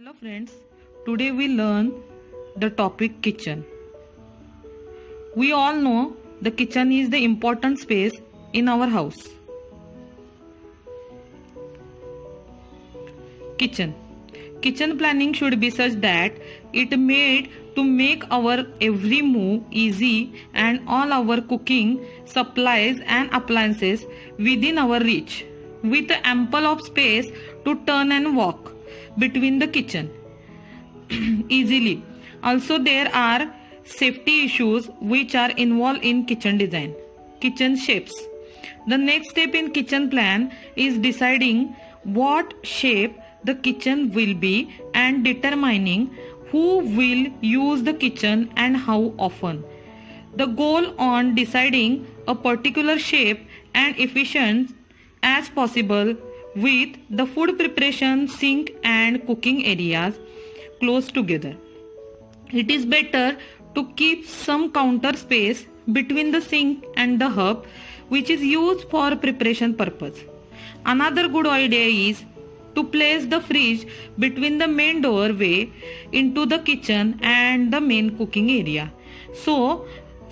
Hello friends, today we learn the topic kitchen. We all know the kitchen is the important space in our house. Kitchen. Kitchen planning should be such that it made to make our every move easy and all our cooking supplies and appliances within our reach, with ample of space to turn and walk between the kitchen easily. Also, there are safety issues which are involved in kitchen design. Kitchen shapes. The next step in kitchen plan is deciding what shape the kitchen will be and determining who will use the kitchen and how often. The goal on deciding a particular shape and efficient as possible with the food preparation sink and cooking areas close together. It is better to keep some counter space between the sink and the hob, which is used for preparation purpose. Another good idea is to place the fridge between the main doorway into the kitchen and the main cooking area, so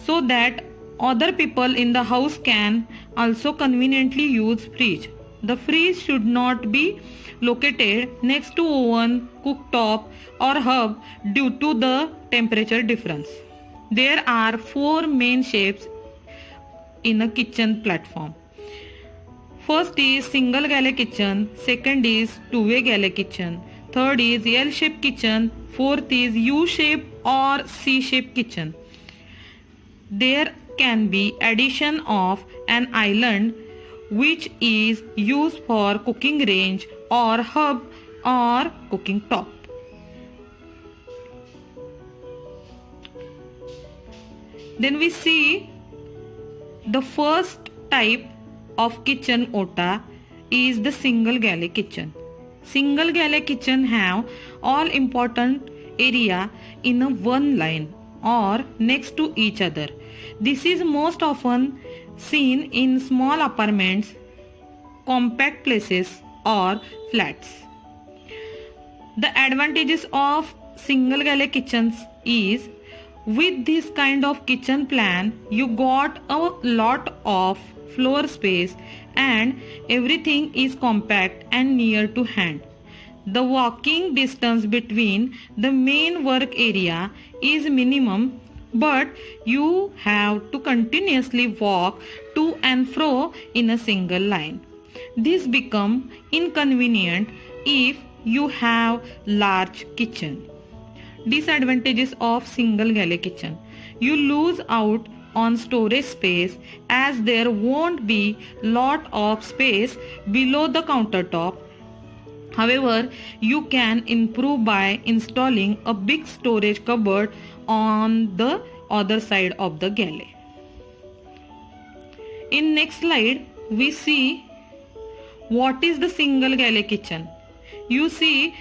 that other people in the house can also conveniently use fridge. The fridge should not be located next to oven, cooktop or hob due to the temperature difference. There are 4 main shapes in a kitchen platform. First is single galley kitchen, second is two-way galley kitchen, third is L-shaped kitchen, fourth is U-shaped or C-shaped kitchen. There can be addition of an island which is used for cooking range or hob or cooking top. Then we see the first type of kitchen ota is the single galley kitchen. Single galley kitchen have all important area in a one line or next to each other. This is most often seen in small apartments, compact places or flats. The advantages of single galley kitchens is with this kind of kitchen plan you got a lot of floor space and everything is compact and near to hand. The walking distance between the main work area is minimum, but you have to continuously walk to and fro in a single line. This becomes inconvenient if you have large kitchen. Disadvantages of single galley kitchen. You lose out on storage space as there won't be lot of space below the countertop. However, you can improve by installing a big storage cupboard on the other side of the galley. In next slide, we see what is the single galley kitchen. You see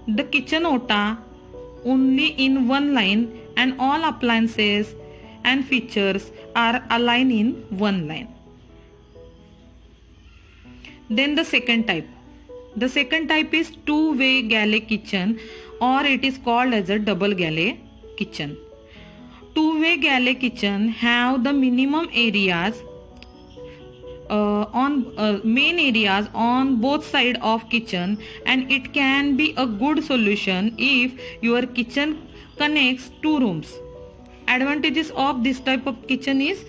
the kitchen ota only in one line and all appliances and features are aligned in one line. Then the second type. The second type is two-way galley kitchen, or it is called as a double galley kitchen. Two-way galley kitchen have the minimum areas main areas on both sides of kitchen, and it can be a good solution if your kitchen connects 2 rooms. Advantages of this type of kitchen is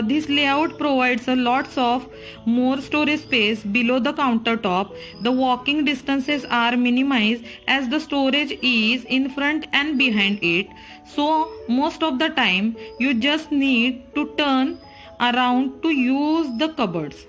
this layout provides a lots of more storage space below the countertop. The walking distances are minimized as the storage is in front and behind it, so most of the time you just need to turn around to use the cupboards.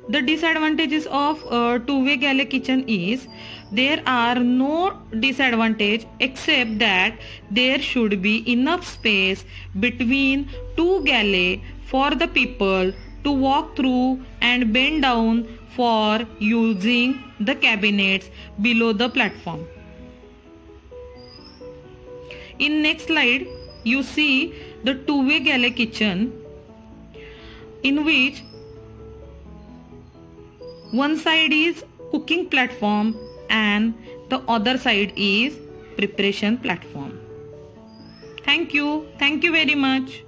The disadvantages of two-way galley kitchen is there are no disadvantage except that there should be enough space between 2 galley for the people to walk through and bend down for using the cabinets below the platform. In next slide, you see the two-way galley kitchen in which one side is cooking platform and the other side is preparation platform. Thank you very much.